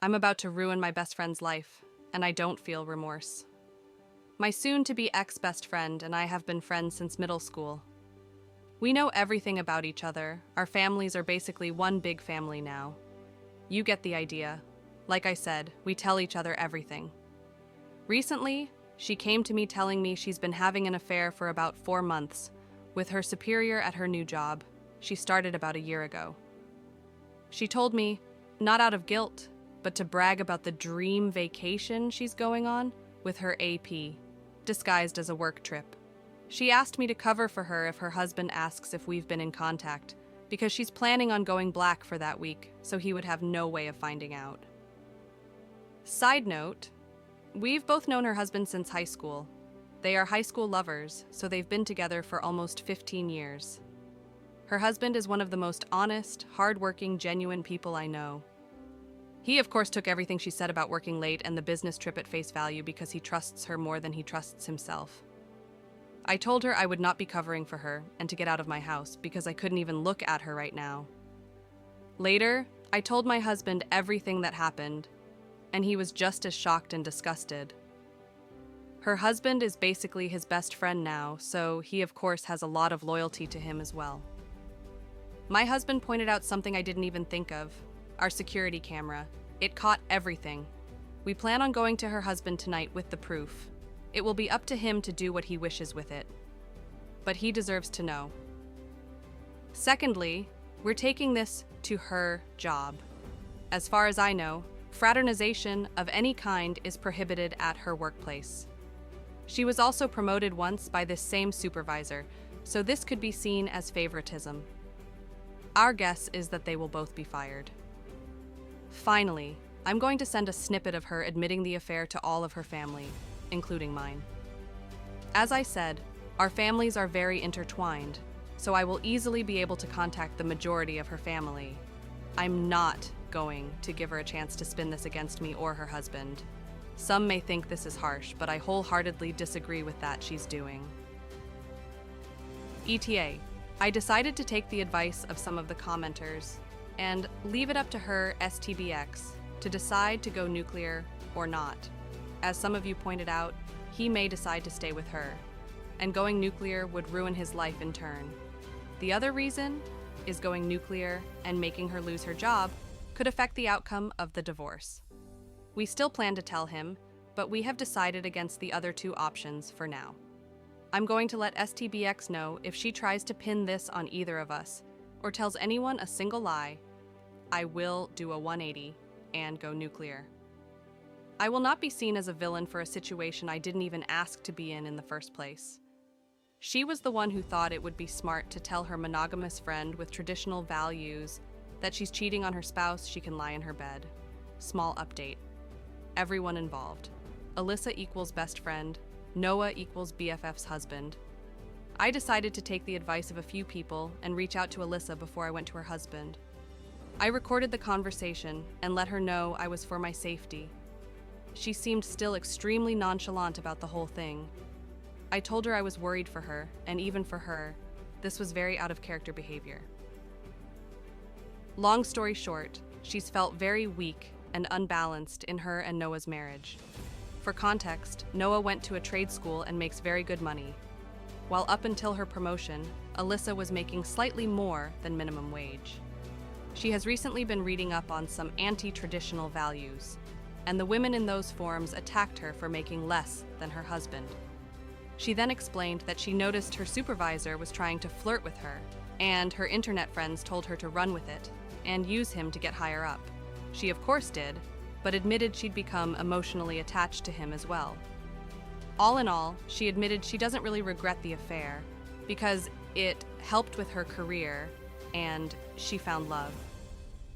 I'm about to ruin my best friend's life, and I don't feel remorse. My soon-to-be ex-best friend and I have been friends since middle school. We know everything about each other. Our families are basically one big family now. You get the idea. Like I said, we tell each other everything. Recently, she came to me telling me she's been having an affair for about 4 months with her superior at her new job. She started about a year ago. She told me, not out of guilt, but to brag about the dream vacation she's going on with her AP, disguised as a work trip. She asked me to cover for her if her husband asks if we've been in contact, because she's planning on going black for that week, so he would have no way of finding out. Side note, we've both known her husband since high school. They are high school lovers, so they've been together for almost 15 years. Her husband is one of the most honest, hardworking, genuine people I know. He, of course, took everything she said about working late and the business trip at face value because he trusts her more than he trusts himself. I told her I would not be covering for her and to get out of my house because I couldn't even look at her right now. Later, I told my husband everything that happened, and he was just as shocked and disgusted. Her husband is basically his best friend now, so he, of course, has a lot of loyalty to him as well. My husband pointed out something I didn't even think of. Our security camera. It caught everything. We plan on going to her husband tonight with the proof. It will be up to him to do what he wishes with it. But he deserves to know. Secondly, we're taking this to her job. As far as I know, fraternization of any kind is prohibited at her workplace. She was also promoted once by this same supervisor, so this could be seen as favoritism. Our guess is that they will both be fired. Finally, I'm going to send a snippet of her admitting the affair to all of her family, including mine. As I said, our families are very intertwined, so I will easily be able to contact the majority of her family. I'm not going to give her a chance to spin this against me or her husband. Some may think this is harsh, but I wholeheartedly disagree with that she's doing. ETA, I decided to take the advice of some of the commenters and leave it up to her STBX to decide to go nuclear or not. As some of you pointed out, he may decide to stay with her, and going nuclear would ruin his life in turn. The other reason is going nuclear and making her lose her job could affect the outcome of the divorce. We still plan to tell him, but we have decided against the other two options for now. I'm going to let STBX know if she tries to pin this on either of us or tells anyone a single lie, I will do a 180 and go nuclear. I will not be seen as a villain for a situation I didn't even ask to be in the first place. She was the one who thought it would be smart to tell her monogamous friend with traditional values that she's cheating on her spouse, she can lie in her bed. Small update. Everyone involved. Alyssa equals best friend. Noah equals BFF's husband. I decided to take the advice of a few people and reach out to Alyssa before I went to her husband. I recorded the conversation and let her know I was for my safety. She seemed still extremely nonchalant about the whole thing. I told her I was worried for her, and even for her, this was very out of character behavior. Long story short, she's felt very weak and unbalanced in her and Noah's marriage. For context, Noah went to a trade school and makes very good money, while up until her promotion, Alyssa was making slightly more than minimum wage. She has recently been reading up on some anti-traditional values, and the women in those forums attacked her for making less than her husband. She then explained that she noticed her supervisor was trying to flirt with her, and her internet friends told her to run with it and use him to get higher up. She of course did, but admitted she'd become emotionally attached to him as well. All in all, she admitted she doesn't really regret the affair because it helped with her career and she found love.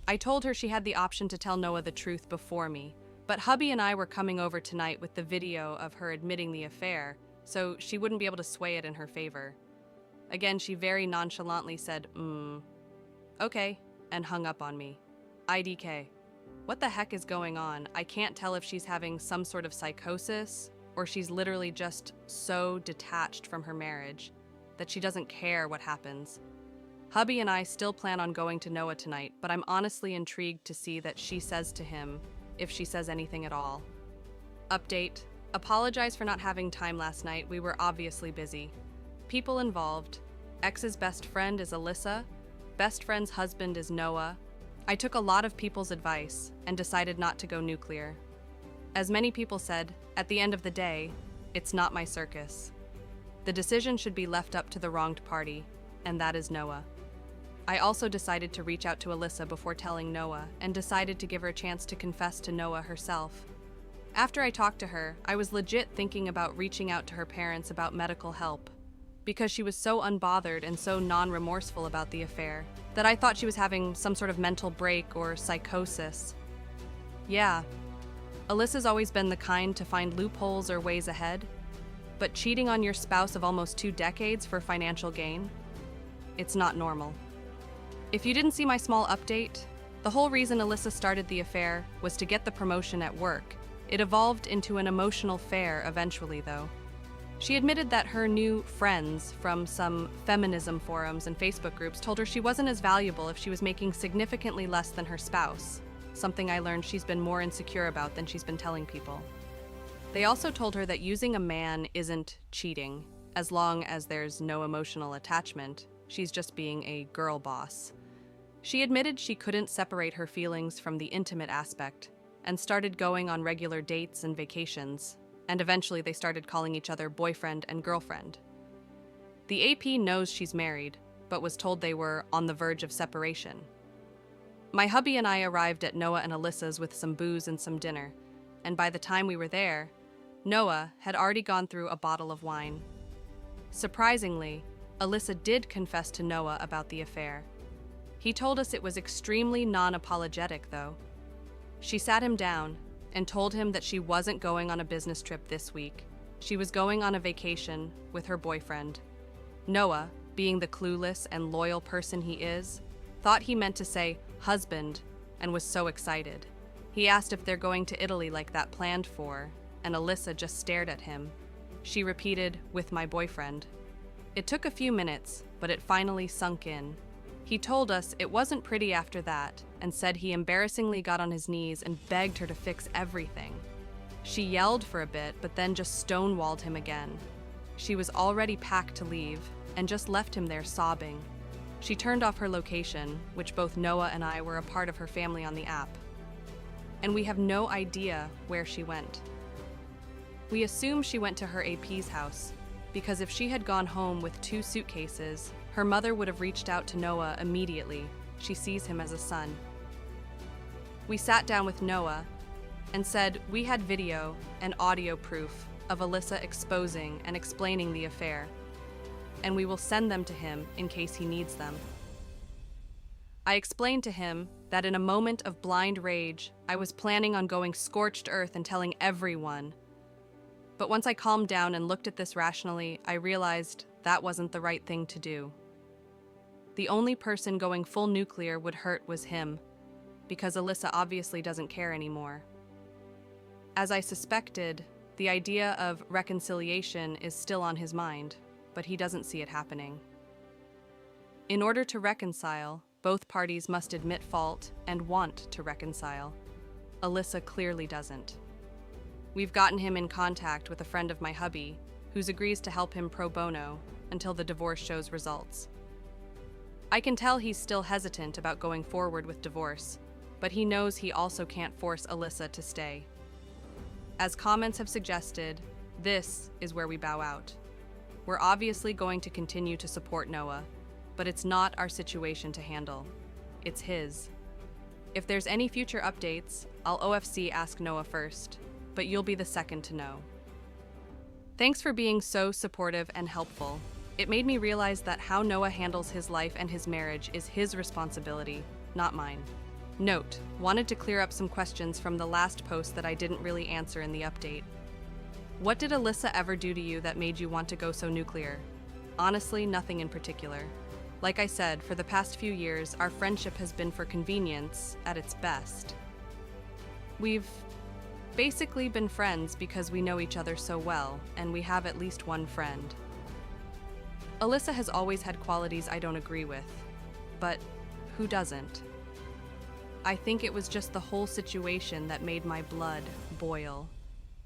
I told her she had the option to tell Noah the truth before me, but hubby and I were coming over tonight with the video of her admitting the affair, so she wouldn't be able to sway it in her favor. Again, she very nonchalantly said, okay, and hung up on me. IDK. What the heck is going on? I can't tell if she's having some sort of psychosis or she's literally just so detached from her marriage that she doesn't care what happens. Hubby and I still plan on going to Noah tonight, but I'm honestly intrigued to see that she says to him, if she says anything at all. Update. Apologize for not having time last night. We were obviously busy. People involved. Ex's best friend is Alyssa. Best friend's husband is Noah. I took a lot of people's advice and decided not to go nuclear. As many people said, at the end of the day, it's not my circus. The decision should be left up to the wronged party, and that is Noah. I also decided to reach out to Alyssa before telling Noah and decided to give her a chance to confess to Noah herself. After I talked to her, I was legit thinking about reaching out to her parents about medical help, because she was so unbothered and so non-remorseful about the affair that I thought she was having some sort of mental break or psychosis. Yeah, Alyssa's always been the kind to find loopholes or ways ahead, but cheating on your spouse of almost 2 decades for financial gain? It's not normal. If you didn't see my small update, the whole reason Alyssa started the affair was to get the promotion at work. It evolved into an emotional affair eventually, though. She admitted that her new friends from some feminism forums and Facebook groups told her she wasn't as valuable if she was making significantly less than her spouse, something I learned she's been more insecure about than she's been telling people. They also told her that using a man isn't cheating, as long as there's no emotional attachment. She's just being a girl boss. She admitted she couldn't separate her feelings from the intimate aspect and started going on regular dates and vacations, and eventually they started calling each other boyfriend and girlfriend. The AP knows she's married, but was told they were on the verge of separation. My hubby and I arrived at Noah and Alyssa's with some booze and some dinner, and by the time we were there, Noah had already gone through a bottle of wine. Surprisingly, Alyssa did confess to Noah about the affair. He told us it was extremely non-apologetic, though. She sat him down and told him that she wasn't going on a business trip this week. She was going on a vacation with her boyfriend. Noah, being the clueless and loyal person he is, thought he meant to say husband and was so excited. He asked if they're going to Italy like that planned for, and Alyssa just stared at him. She repeated, with my boyfriend. It took a few minutes, but it finally sunk in. He told us it wasn't pretty after that, and said he embarrassingly got on his knees and begged her to fix everything. She yelled for a bit, but then just stonewalled him again. She was already packed to leave, and just left him there sobbing. She turned off her location, which both Noah and I were a part of her family on the app. And we have no idea where she went. We assume she went to her AP's house, because if she had gone home with 2 suitcases, her mother would have reached out to Noah immediately. She sees him as a son. We sat down with Noah and said we had video and audio proof of Alyssa exposing and explaining the affair, and we will send them to him in case he needs them. I explained to him that in a moment of blind rage, I was planning on going scorched earth and telling everyone. But once I calmed down and looked at this rationally, I realized that wasn't the right thing to do. The only person going full nuclear would hurt was him, because Alyssa obviously doesn't care anymore. As I suspected, the idea of reconciliation is still on his mind, but he doesn't see it happening. In order to reconcile, both parties must admit fault and want to reconcile. Alyssa clearly doesn't. We've gotten him in contact with a friend of my hubby, who agrees to help him pro bono until the divorce shows results. I can tell he's still hesitant about going forward with divorce, but he knows he also can't force Alyssa to stay. As comments have suggested, this is where we bow out. We're obviously going to continue to support Noah, but it's not our situation to handle. It's his. If there's any future updates, I'll OFC ask Noah first, but you'll be the second to know. Thanks for being so supportive and helpful. It made me realize that how Noah handles his life and his marriage is his responsibility, not mine. Note, wanted to clear up some questions from the last post that I didn't really answer in the update. What did Alyssa ever do to you that made you want to go so nuclear? Honestly, nothing in particular. Like I said, for the past few years, our friendship has been for convenience at its best. We've basically been friends because we know each other so well, and we have at least one friend. Alyssa has always had qualities I don't agree with, but who doesn't? I think it was just the whole situation that made my blood boil,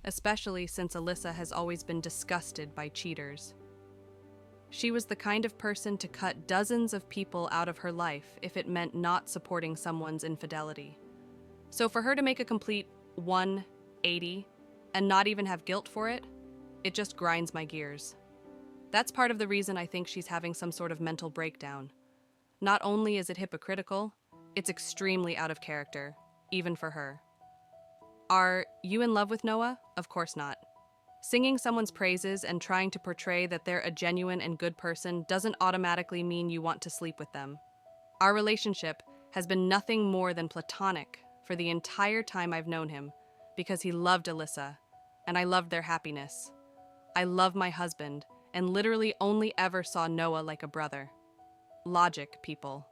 especially since Alyssa has always been disgusted by cheaters. She was the kind of person to cut dozens of people out of her life if it meant not supporting someone's infidelity. So for her to make a complete 180 and not even have guilt for it, it just grinds my gears. That's part of the reason I think she's having some sort of mental breakdown. Not only is it hypocritical, it's extremely out of character, even for her. Are you in love with Noah? Of course not. Singing someone's praises and trying to portray that they're a genuine and good person doesn't automatically mean you want to sleep with them. Our relationship has been nothing more than platonic for the entire time I've known him, because he loved Alyssa, and I loved their happiness. I love my husband, and literally only ever saw Noah like a brother. Logic, people.